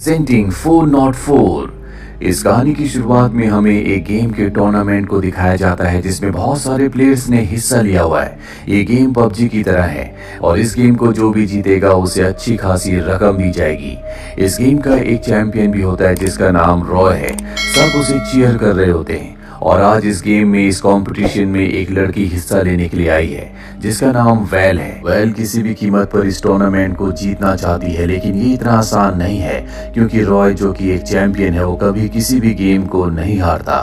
Centering 404। इस कहानी की शुरुआत में हमें एक गेम के टूर्नामेंट को दिखाया जाता है जिसमें बहुत सारे प्लेयर्स ने हिस्सा लिया हुआ है। ये गेम पबजी की तरह है और इस गेम को जो भी जीतेगा उसे अच्छी खासी रकम दी जाएगी। इस गेम का एक चैंपियन भी होता है जिसका नाम रॉय है। सब उसे चीयर कर रहे होते हैं और आज इस गेम में इस कंपटीशन में एक लड़की हिस्सा लेने के लिए आई है जिसका नाम वैल है। वैल किसी भी कीमत पर इस टूर्नामेंट को जीतना चाहती है, लेकिन ये इतना आसान नहीं है क्योंकि रॉय जो कि एक चैंपियन है वो कभी किसी भी गेम को नहीं हारता।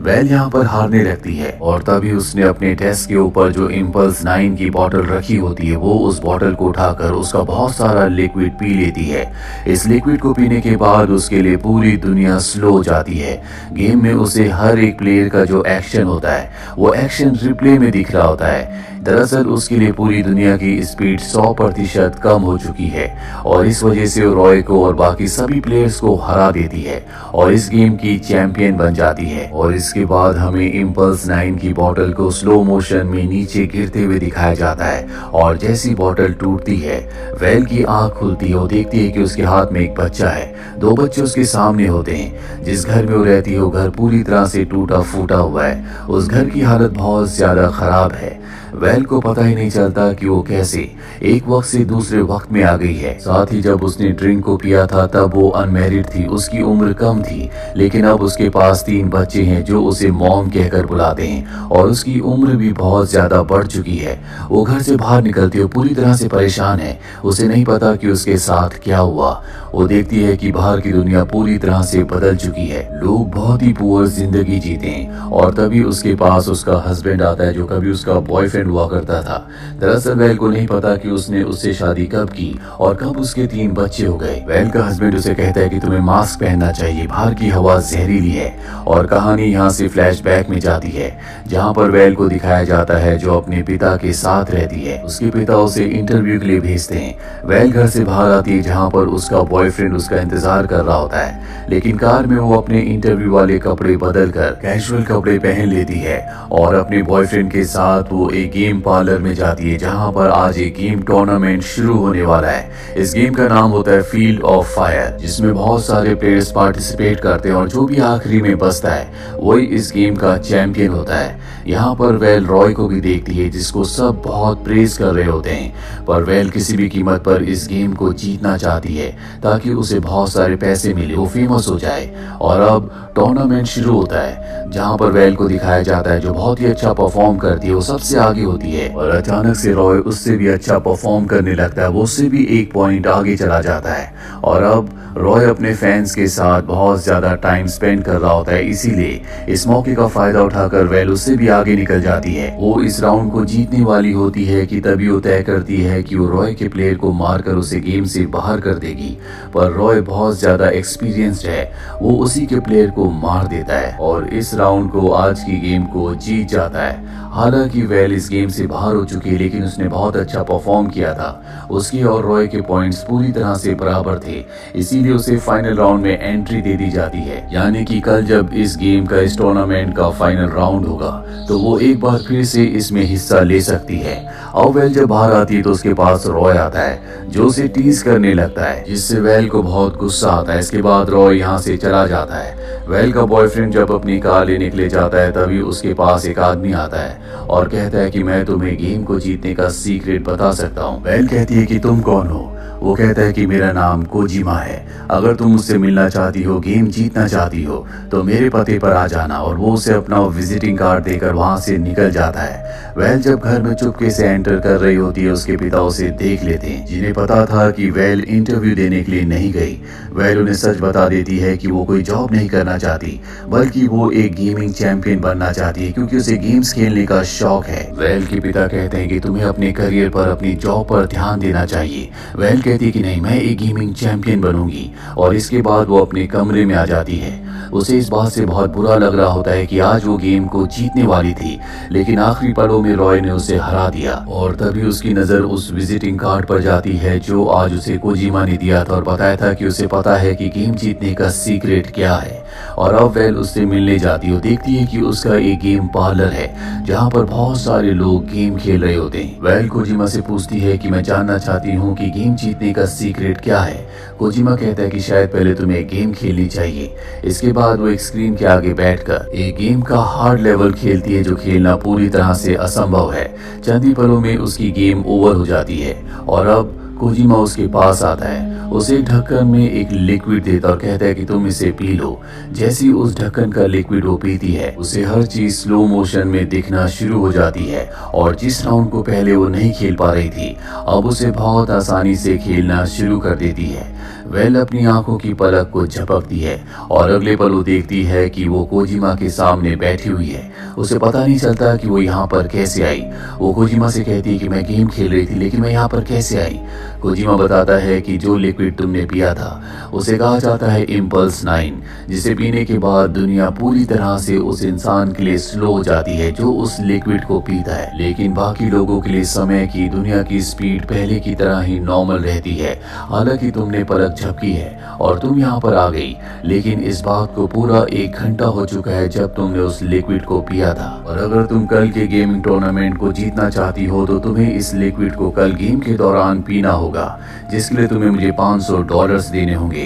वैल यहाँ पर हारने लगती है और तभी उसने अपने डेस्क के ऊपर जो इम्पल्स 9 की बोतल रखी होती है वो उस बोतल को उठाकर उसका बहुत सारा लिक्विड पी लेती है। इस लिक्विड को पीने के बाद उसके लिए पूरी दुनिया स्लो हो जाती है। गेम में उसे हर एक प्लेयर का जो एक्शन होता है वो एक्शन रिप्ले में दिख रहा होता है। दरअसल उसके लिए पूरी दुनिया की स्पीड 100% कम हो चुकी है और इस वजह से रॉय को और बाकी सभी प्लेयर्स को हरा देती है और इस गेम की चैंपियन बन जाती है। और इसके बाद हमें इम्पल्स 9 की बोतल को स्लो मोशन में नीचे गिरते हुए दिखाया जाता है और जैसी बोतल टूटती है वैल की आंख खुलती है। वो देखती है कि उसके हाथ में एक बच्चा है। 2 बच्चे उसके सामने होते हैं। जिस घर में वो रहती है वो घर पूरी तरह से टूटा फूटा हुआ है। उस घर की हालत बहुत ज्यादा खराब है। वैल को पता ही नहीं चलता कि वो कैसे एक वक्त से दूसरे वक्त में आ गई है। साथ ही जब उसने ड्रिंक को पिया था तब वो अनमैरिड थी, उसकी उम्र कम थी, लेकिन अब उसके पास 3 बच्चे हैं जो उसे मॉम कहकर बुलाते हैं और उसकी उम्र भी बहुत ज्यादा बढ़ चुकी है। वो घर से बाहर निकलती है, पूरी तरह से परेशान है। उसे नहीं पता कि उसके साथ क्या हुआ। वो देखती है कि बाहर की दुनिया पूरी तरह से बदल चुकी है। लोग बहुत ही पुअर जिंदगी जीते हैं और तभी उसके पास उसका हस्बैंड आता है जो कभी उसका बॉयफ्रेंड हुआ करता था। दरअसल वैल को नहीं पता कि उसने उससे शादी कब की और कब उसके 3 बच्चे हो गए। वैल का हस्बैंड उसे कहता है कि तुम्हें मास्क पहनना चाहिए, बाहर की हवा जहरीली है। और कहानी यहाँ से फ्लैशबैक में जाती है जहाँ पर वैल को दिखाया जाता है जो अपने पिता के साथ रहती है। उसके पिता उसे इंटरव्यू के लिए भेजते हैं। वैल घर से बाहर आती है जहाँ पर उसका बॉयफ्रेंड उसका इंतजार कर रहा होता है, लेकिन कार में वो अपने इंटरव्यू वाले कपड़े बदल कर कैजुअल कपड़े पहन लेती है और अपने बॉयफ्रेंड के साथ वो एक गेम पार्लर में जाती है जहां पर आज एक गेम टूर्नामेंट शुरू होने वाला है। इस गेम का नाम होता है फील्ड ऑफ फायर, जिसमें बहुत सारे प्लेयर्स पार्टिसिपेट करते हैं और जो भी आखिरी में बचता है वही इस गेम का चैंपियन होता है। यहाँ पर वैल रॉय को भी देखती है जिसको सब बहुत प्रेज कर रहे होते हैं, पर वैल किसी भी कीमत पर इस गेम को जीतना चाहती है ताकि उसे बहुत सारे पैसे मिले, वो फेमस हो जाए। और अब टूर्नामेंट शुरू होता है जहाँ पर वैल को दिखाया जाता है जो बहुत ही अच्छा परफॉर्म करती है, वो सबसे आगे होती है और अचानक से रॉय उससे भी अच्छा परफॉर्म करने लगता है। वो उससे भी 1 पॉइंट आगे चला जाता है और अब रॉय अपने फैंस के साथ बहुत ज्यादा टाइम स्पेंड कर रहा होता है, इसीलिए इस मौके का फायदा उठाकर वैल उससे भी आगे निकल जाती है। वो इस राउंड को जीतने वाली होती है कि तभी वो तय करती है कि वो रॉय के प्लेयर को मारकर उसे गेम से बाहर कर देगी, पर रॉय बहुत ज्यादा एक्सपीरियंस्ड है, वो उसी के प्लेयर को मार देता है और इस राउंड को आज की गेम को जीत जाता है। हालांकि वैल इस गेम से बाहर हो चुकी है लेकिन उसने बहुत अच्छा परफॉर्म किया था। उसकी और रॉय के पॉइंट्स पूरी तरह से बराबर थे, इसीलिए उसे फाइनल राउंड में एंट्री दे दी जाती है। यानी कि कल जब इस गेम का इस टूर्नामेंट का फाइनल राउंड होगा तो वो एक बार फिर से इसमें हिस्सा ले सकती है। अब वैल जब बाहर आती है तो उसके पास रॉय आता है जो उसे टीज करने लगता है, जिससे वैल को बहुत गुस्सा आता है। इसके बाद रॉय यहाँ से चला जाता है। वैल का बॉयफ्रेंड जब अपनी कार लेने के लिए जाता है तभी उसके पास एक आदमी आता है और कहता है कि मैं तुम्हें गेम को जीतने का सीक्रेट बता सकता हूँ। वैल कहती है कि तुम कौन हो? वो कहता है कि मेरा नाम कोजिमा है, अगर तुम मुझसे मिलना चाहती हो, गेम जीतना चाहती हो तो मेरे पते पर आ जाना। और वो उसे अपना विजिटिंग कार्ड देकर वहां से निकल जाता है। वैल जब घर में चुपके से एंटर कर रही होती है उसके पिता उसे देख लेते हैं, जिन्हें पता था कि वैल इंटरव्यू देने के लिए नहीं गई। वैल उन्हें सच बता देती है कि वो कोई जॉब नहीं करना चाहती बल्कि वो एक गेमिंग चैंपियन बनना चाहती है क्योंकि उसे गेम्स खेलने का शौक है। वैल के पिता कहते हैं कि तुम्हें अपने करियर पर, अपनी जॉब पर ध्यान देना चाहिए। वैल कहती है कि नहीं, मैं एक गेमिंग चैंपियन बनूंगी। और इसके बाद वो अपने कमरे में आ जाती है। उसे इस बात से बहुत बुरा लग रहा होता है कि आज वो गेम को जीतने वाली थी लेकिन आखिरी पलों में रॉय ने उसे हरा दिया। और तभी उसकी नजर उस विजिटिंग कार्ड पर जाती है जो आज उसे कोजिमा ने दिया था और बताया था कि उसे पता है कि गेम जीतने का सीक्रेट क्या है। और अब वेल उससे मिलने जाती है और देखती है कि उसका एक गेम पार्लर है जहाँ पर बहुत सारे लोग गेम खेल रहे होते हैं। वेल कोजिमा से पूछती है कि मैं जानना चाहती हूँ कि गेम जीतने का सीक्रेट क्या है। कोजिमा कहता है कि शायद पहले तुम्हें गेम खेलनी चाहिए। इसके बाद वो एक स्क्रीन के आगे बैठकर एक गेम का हार्ड लेवल खेलती है जो खेलना पूरी तरह से असंभव है। चंद ही पलों में उसकी गेम ओवर हो जाती है और अब कोजिमा उसके पास आता है, उसे एक ढक्कन में एक लिक्विड देता और कहता है कि तुम इसे पी लो। जैसे ही उस ढक्कन का लिक्विड वो पीती है उसे हर चीज स्लो मोशन में दिखना शुरू हो जाती है और जिस राउंड को पहले वो नहीं खेल पा रही थी अब उसे बहुत आसानी से खेलना शुरू कर देती है। वेल अपनी आंखों की पलक को झपकती है और अगले पल वो देखती है कि वो कोजिमा के सामने बैठी हुई है। उसे पता नहीं चलता कि वो यहाँ पर कैसे आई। वो कोजिमा से कहती है कि मैं गेम खेल रही थी लेकिन मैं यहाँ पर कैसे आई। कोजिमा बताता है कि जो लिक्विड तुमने पिया था उसे कहा जाता है इम्पल्स 9, जिसे पीने के बाद दुनिया पूरी तरह से उस इंसान के लिए स्लो हो जाती है जो उस लिक्विड को पीता है, लेकिन बाकी लोगों के लिए समय की दुनिया की स्पीड पहले की तरह ही नॉर्मल रहती है। हालांकि तुमने पलक झपकी है और तुम यहाँ पर आ गई, लेकिन इस बात को पूरा 1 घंटा हो चुका है जब तुमने उस लिक्विड को पिया था। और अगर तुम कल के गेमिंग टूर्नामेंट को जीतना चाहती हो तो तुम्हें इस लिक्विड को कल गेम के दौरान पीना होगा, जिसके लिए तुम्हें मुझे $500 देने होंगे।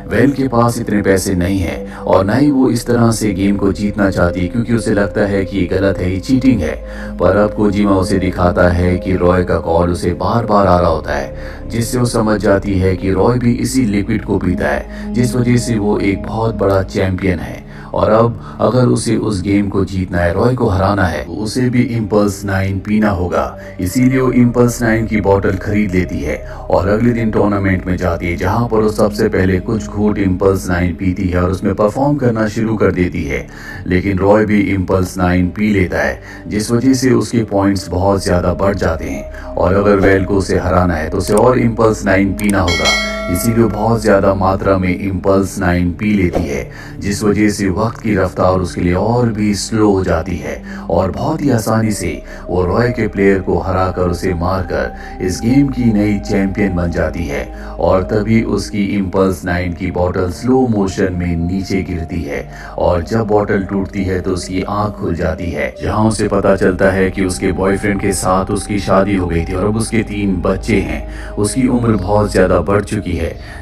वेल के पास इतने पैसे नहीं है और न ही वो इस तरह से गेम को जीतना चाहती क्योंकि उसे लगता है कि ये गलत है, ये चीटिंग है। पर अब कोजिमा उसे दिखाता है कि रॉय का कॉल उसे बार बार आ रहा होता है, जिससे वो समझ जाती है कि रॉय भी इसी लिक्विड को पीता है जिस वजह से वो एक बहुत बड़ा चैंपियन है। और अब अगर उसे उस गेम को जीतना है, रॉय को हराना है, तो उसे भी इम्पल्स 9 पीना होगा। इसीलिए वो इम्पल्स 9 की बोतल खरीद लेती है और अगले दिन टूर्नामेंट में जाती है जहां पर वो सबसे पहले कुछ घूंट इम्पल्स 9 पीती है और उसमें परफॉर्म करना शुरू कर देती है। लेकिन रॉय भी इम्पल्स 9 पी लेता है जिस वजह से उसके पॉइंट्स बहुत ज्यादा बढ़ जाते हैं और अगर वेल को उसे हराना है तो उसे और इम्पल्स 9 पीना होगा। इसीलिए बहुत ज्यादा मात्रा में इम्पल्स 9 पी लेती है जिस वजह से वक्त की रफ्तार उसके लिए और भी स्लो हो जाती है और बहुत ही आसानी से वो रॉय के प्लेयर को हराकर उसे मारकर इस गेम की नई चैंपियन बन जाती है। और तभी उसकी इम्पल्स 9 की बोतल स्लो मोशन में नीचे गिरती है और जब बोतल टूटती है तो उसकी आंख खुल जाती है, जहां उसे पता चलता है कि उसके बॉयफ्रेंड के साथ उसकी शादी हो गई थी और अब उसके 3 बच्चे हैं। उसकी उम्र बहुत ज्यादा बढ़ चुकी है।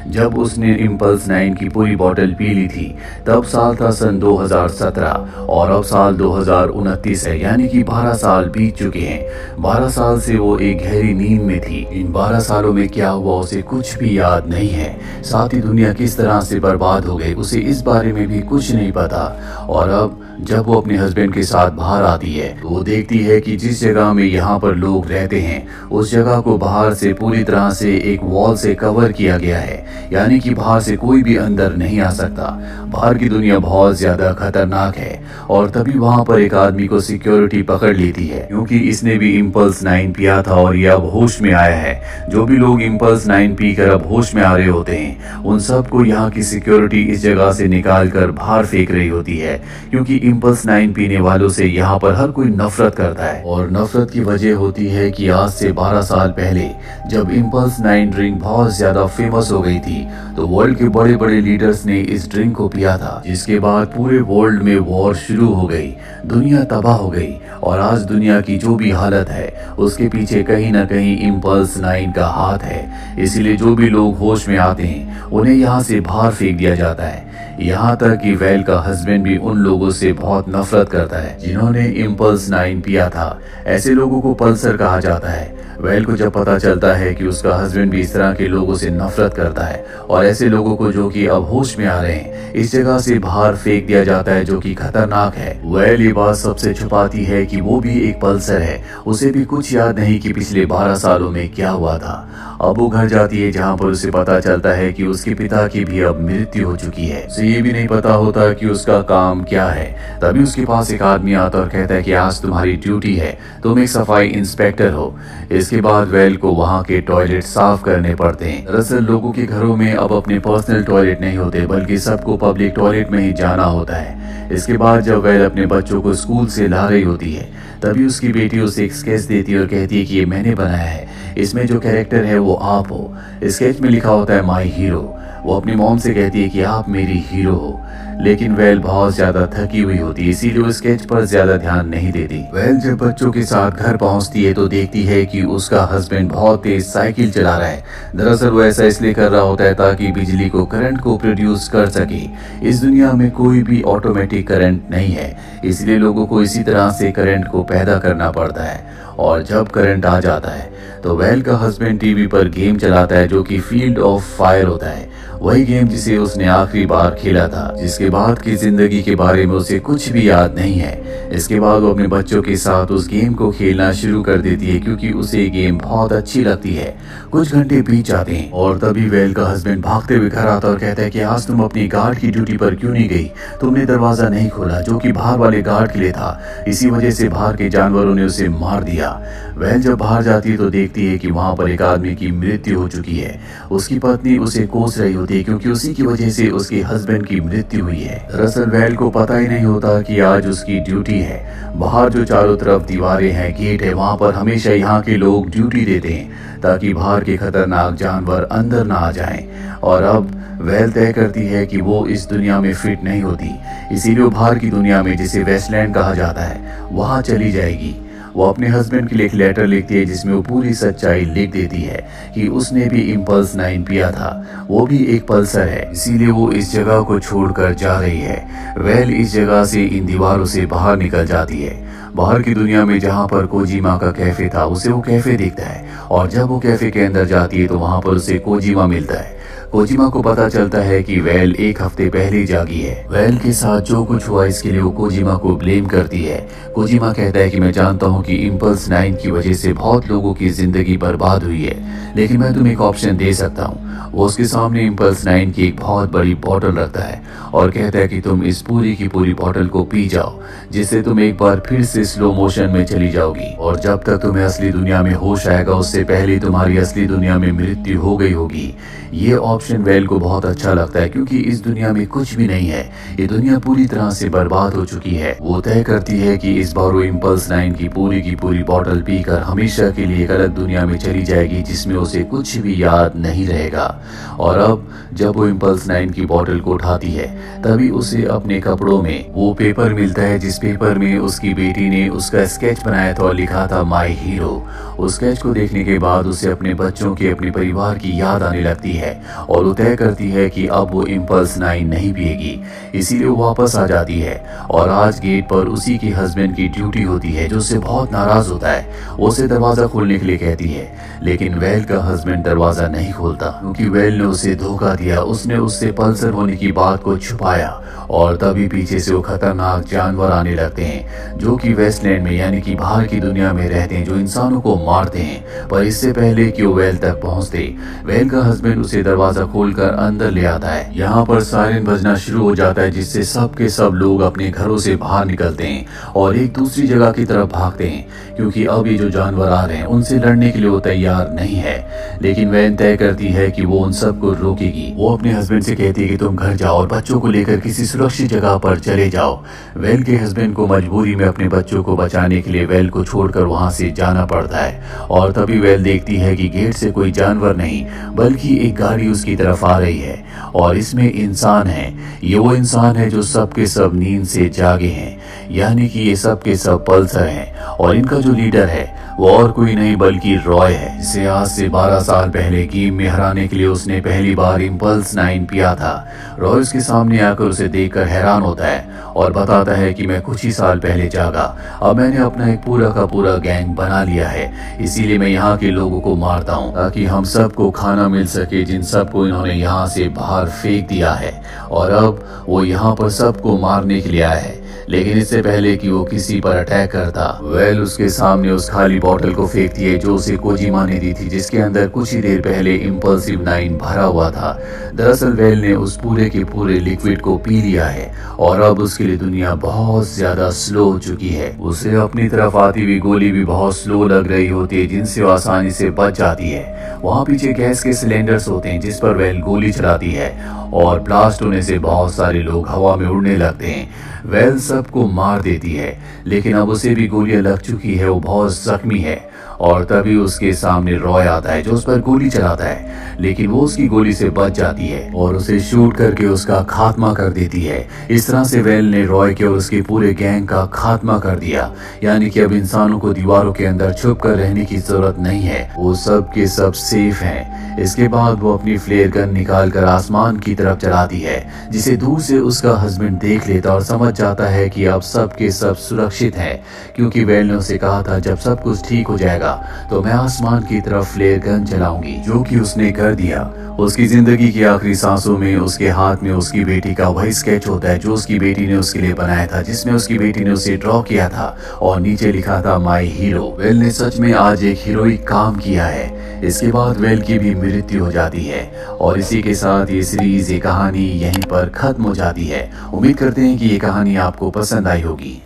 जब उसने इम्पल्स 9 की पूरी बोतल पी ली थी तब साल था सन 2017 और अब साल 2029 है, यानी कि 12 साल बीत चुके हैं। 12 साल से वो एक गहरी नींद में थी। इन 12 सालों में क्या हुआ उसे कुछ भी याद नहीं है। साथ ही दुनिया किस तरह से बर्बाद हो गई उसे इस बारे में भी कुछ नहीं पता। और अब जब वो अपने हस्बैंड के साथ बाहर आती है तो वो देखती है कि जिस जगह में यहाँ पर लोग रहते हैं उस जगह को बाहर से पूरी तरह से एक वॉल से कवर किया गया है, यानी कि बाहर से कोई भी अंदर नहीं आ सकता। बाहर की दुनिया बहुत ज्यादा खतरनाक है। और तभी वहाँ पर एक आदमी को सिक्योरिटी पकड़ लेती है क्योंकि इसने भी इम्पल्स 9 पिया था और ये अब होश में आया है। जो भी लोग इम्पल्स 9 पीकर अब होश में आ रहे होते हैं उन सबको यहाँ की सिक्योरिटी इस जगह से निकाल कर बाहर फेंक रही होती है क्योंकि इम्पल्स 9 पीने वालों से यहाँ पर हर कोई नफरत करता है। और नफरत की वजह होती है कि आज से 12 साल पहले जब इम्पल्स 9 ड्रिंक बहुत ज्यादा फेमस हो गई थी तो वर्ल्ड के बड़े बड़े लीडर्स ने इस ड्रिंक को पिया था, जिसके बाद पूरे वर्ल्ड में वॉर शुरू हो गई, दुनिया तबाह हो गई। और आज दुनिया की जो भी हालत है उसके पीछे कहीं ना कहीं इम्पल्स 9 का हाथ है। इसीलिए जो भी लोग होश में आते हैं उन्हें यहाँ से बाहर फेंक दिया जाता है। यहाँ तक कि वेल का हस्बैंड भी उन लोगों से बहुत नफरत करता है जिन्होंने इम्पल्स 9 पिया था। ऐसे लोगों को पल्सर कहा जाता है। वेल को जब पता चलता है कि उसका हस्बैंड भी इस तरह के लोगों से नफरत करता है और ऐसे लोगों को जो कि अब होश में आ रहे हैं इस जगह से बाहर फेंक दिया जाता है जो कि खतरनाक है। वेल ये बात सबसे छुपाती है कि वो भी एक पल्सर है, उसे भी कुछ याद नहीं कि पिछले 12 सालों में क्या हुआ था। अब वो घर जाती है जहाँ पर उसे पता चलता है कि उसके पिता की भी अब मृत्यु हो चुकी है। उसे ये भी नहीं पता होता कि उसका काम क्या है। तभी उसके पास एक आदमी आता और कहता है कि आज तुम्हारी ड्यूटी है, तुम एक सफाई इंस्पेक्टर हो। इसके बाद वेल को वहाँ के टॉयलेट साफ करने पड़ते हैं। दरअसल लोगों के घरों में अब अपने पर्सनल टॉयलेट नहीं होते बल्कि सबको पब्लिक टॉयलेट में ही जाना होता है। इसके बाद जब वेल अपने बच्चों को स्कूल से ला रही होती है तभी उसकी बेटी उसे एक स्केच देती है और कहती है कि ये मैंने बनाया है, इसमें जो कैरेक्टर है वो आप हो। स्केच में लिखा होता है माई हीरो। वो अपनी मॉम से कहती है कि आप मेरी हीरो हो, लेकिन वेल बहुत ज्यादा थकी हुई होती है, इसीलिए वो स्केच पर ज्यादा ध्यान नहीं देती। वेल जब बच्चों के साथ घर पहुंचती है तो देखती है कि उसका हस्बैंड बहुत तेज साइकिल चला रहा है। दरअसल वो ऐसा इसलिए कर रहा होता है ताकि बिजली को करंट को प्रोड्यूस कर सके। इस दुनिया में कोई भी ऑटोमेटिक करंट नहीं है, इसलिए लोगों को इसी तरह से करंट को पैदा करना पड़ता है। और जब करंट आ जाता है तो वेल का हस्बैंड टीवी पर गेम चलाता है जो कि फील्ड ऑफ फायर होता है, वही गेम जिसे उसने आखिरी बार खेला था, जिसके बाद की जिंदगी के बारे में उसे कुछ भी याद नहीं है। इसके बाद वो अपने बच्चों के साथ उस गेम को खेलना शुरू कर देती है क्योंकि उसे ये गेम बहुत अच्छी लगती है। कुछ घंटे बीत जाते हैं और तभी वेल का हस्बैंड भागते हुए घर आता और कहता है कि आज तुम अपनी गार्ड की ड्यूटी पर क्यों नहीं गई, तुमने दरवाजा नहीं खोला जो कि बाहर वाले गार्ड के लिए था, इसी वजह से बाहर के जानवरों ने उसे मार दिया। वेल जब बाहर जाती है तो देखती है कि वहां पर एक आदमी की मृत्यु हो चुकी है। उसकी पत्नी उसे कोस रही होती है क्योंकि उसी की वजह से उसके हस्बैंड की मृत्यु हुई है। दरअसल वेल को पता ही नहीं होता कि आज उसकी ड्यूटी है। बाहर जो चारों तरफ दीवारें हैं, गेट है, वहां पर हमेशा यहाँ के लोग ड्यूटी देते हैं ताकि बाहर के खतरनाक जानवर अंदर ना आ जाएं। और अब वेल तय करती है कि वो इस दुनिया में फिट नहीं होती, इसीलिए वो बाहर की दुनिया में, जिसे वेस्टलैंड कहा जाता है, वहां चली जाएगी। वो अपने हस्बैंड के लिए एक लेटर लिखती है जिसमें वो पूरी सच्चाई लिख देती है कि उसने भी इंपल्स 9 पिया था, वो भी एक पल्सर है, इसीलिए वो इस जगह को छोड़कर जा रही है। वेल इस जगह से, इन दीवारों से बाहर निकल जाती है। बाहर की दुनिया में जहाँ पर कोजिमा का कैफे था, उसे वो कैफे दिखता है और जब वो कैफे के अंदर जाती है तो वहाँ पर उसे कोजिमा मिलता है। कोजिमा को पता चलता है कि वेल एक हफ्ते पहले ही जागी है। वेल के साथ जो कुछ हुआ इसके लिए वो कोजिमा को ब्लेम करती है। कोजिमा कहता है कि मैं जानता हूँ कि इंपल्स 9 की वजह से बहुत लोगों की जिंदगी बर्बाद हुई है, लेकिन मैं तुम्हें एक ऑप्शन दे सकता हूँ। वो उसके सामने इंपल्स 9 की एक बहुत बड़ी बोतल रखता है और कहता है कि तुम इस पूरी की पूरी बोतल को पी जाओ, जिससे तुम एक बार फिर से स्लो मोशन में चली जाओगी और जब तक तुम्हें असली दुनिया में होश आएगा उससे पहले तुम्हारी असली दुनिया में मृत्यु हो गई होगी। ये ऑप्शन वेल को बहुत अच्छा लगता है क्योंकि इस दुनिया में कुछ भी नहीं है, ये दुनिया पूरी तरह से बर्बाद हो चुकी है। वो तय करती है कि इस बार वो इंपल्स 9 की पूरी बोतल पीकर हमेशा के लिए एक अलग दुनिया में चली जाएगी जिसमें उसे कुछ भी याद नहीं रहेगा। और अब जब वो इंपल्स 9 की बोतल को उठाती है तभी उसे अपने कपड़ों में वो पेपर मिलता है जिस पेपर में उसकी बेटी ने उसका स्केच बनाया था और लिखा था माई हीरो। उस स्केच को देखने के बाद उसे अपने बच्चों की, अपने परिवार की याद आने लगती है और वो तय करती है कि अब वो इंपल्स 9 नहीं पिएगी, इसीलिए वो वापस आ जाती है। और आज गेट पर उसी के हस्बैंड की ड्यूटी होती है जो उससे बहुत नाराज होता है। वो उसे दरवाजा खोलने के लिए कहती है, लेकिन वेल का हस्बैंड दरवाजा नहीं खोलता क्योंकि वेल ने उसे धोखा दिया। उसने उससे पल्सर होने की बात को छुपाया और तभी पीछे से वो खतरनाक जानवर आने लगते हैं जो कि वेस्टलैंड में यानी कि बाहर की दुनिया में रहते हैं, जो इंसानों को मारते हैं। पर इससे पहले कि वो वेल तक पहुंचते, वेल का हस्बैंड उसे दरवाजा खोलकर अंदर ले आता है। यहाँ पर सायरन बजना शुरू हो जाता है जिससे सब के सब लोग अपने घरों से बाहर निकलते हैं और एक दूसरी जगह की तरफ भागते हैं क्योंकि अब ये जो जानवर आ रहे हैं उनसे लड़ने के लिए वो तैयार नहीं है। लेकिन वेल तय करती है कि वो उन सबको रोकेगी। वो अपने हस्बैंड से कहती है कि तुम घर जाओ और बच्चों को लेकर किसी सुरक्षित जगह पर चले जाओ। वेल के हस्बैंड को मजबूरी में अपने बच्चों को बचाने के लिए वेल को छोड़कर वहां से जाना पड़ता है और तभी वेल देखती है कि गेट से कोई जानवर नहीं बल्कि एक गाड़ी उसकी तरफ आ रही है और इसमें इंसान है। ये वो इंसान है जो सब के सब नींद से जागे हैं, यानी कि ये सब के सब पल्सर हैं और इनका जो लीडर है वो और कोई नहीं बल्कि रॉय है, जिसे आज से 12 साल पहले गेम में हराने के लिए उसने पहली बार इंपल्स 9 पिया था। रॉय उसके सामने आकर उसे देखकर हैरान होता है और बताता है कि मैं कुछ ही साल पहले जागा, अब मैंने अपना एक पूरा का पूरा गैंग बना लिया है, इसीलिए मैं यहाँ के लोगों को मारता हूँ ताकि हम सबको खाना मिल सके जिन सबको इन्होंने यहाँ से बाहर फेंक दिया है। और अब वो यहाँ पर सबको मारने के लिए आया है, लेकिन इससे पहले कि वो किसी पर अटैक करता, वेल उसके सामने उस खाली बोतल को फेंकती है जो उसे कोजिमा ने दी थी, जिसके अंदर कुछ ही देर पहले इंपल्सिव 9 भरा हुआ था। दरअसल वेल ने उस पूरे के पूरे लिक्विड को पी लिया है और अब उसके लिए दुनिया बहुत ज्यादा स्लो हो चुकी है। उसे अपनी तरफ आती हुई गोली भी बहुत स्लो लग रही होती है जिनसे वो आसानी से बच जाती है। वहाँ पीछे गैस के सिलेंडर्स होते हैं जिस पर वेल गोली चलाती है और ब्लास्ट होने से बहुत सारे लोग हवा में उड़ने लगते हैं। वेल सबको मार देती है, लेकिन अब उसे भी गोलियां लग चुकी है, वो बहुत जख्मी है और तभी उसके सामने रॉय आता है जो उस पर गोली चलाता है, लेकिन वो उसकी गोली से बच जाती है और उसे शूट करके उसका खात्मा कर देती है। इस तरह से वेल ने रॉय के और उसके पूरे गैंग का खात्मा कर दिया, यानी कि अब इंसानों को दीवारों के अंदर छुप कर रहने की जरूरत नहीं है, वो सब के सब सेफ हैं। इसके बाद वो अपनी फ्लेयर गन निकाल कर आसमान की तरफ चलाती है, जिसे दूर से उसका हस्बैंड देख लेता और समझ जाता है कि अब सब के सब सुरक्षित हैं, क्योंकि वेल ने उसे कहा था जब सब कुछ ठीक हो जाएगा तो मैं आसमान की तरफ फ्लेयर गन चलाऊंगी, जो कि उसने कर दिया। उसकी जिंदगी की आखिरी सांसों में उसके हाथ में उसकी बेटी का वही स्केच होता है जो उसकी बेटी ने उसके लिए बनाया था, जिसमें उसकी बेटी ने उसे ड्रॉ किया था और नीचे लिखा था माई हीरो। वेल ने सच में आज एक हीरोइक काम किया है। इसके बाद वेल की भी मृत्यु हो जाती है और इसी के साथ ये सीरीज, ये कहानी यहीं पर खत्म हो जाती है। उम्मीद करते हैं कि ये कहानी आपको पसंद आई होगी।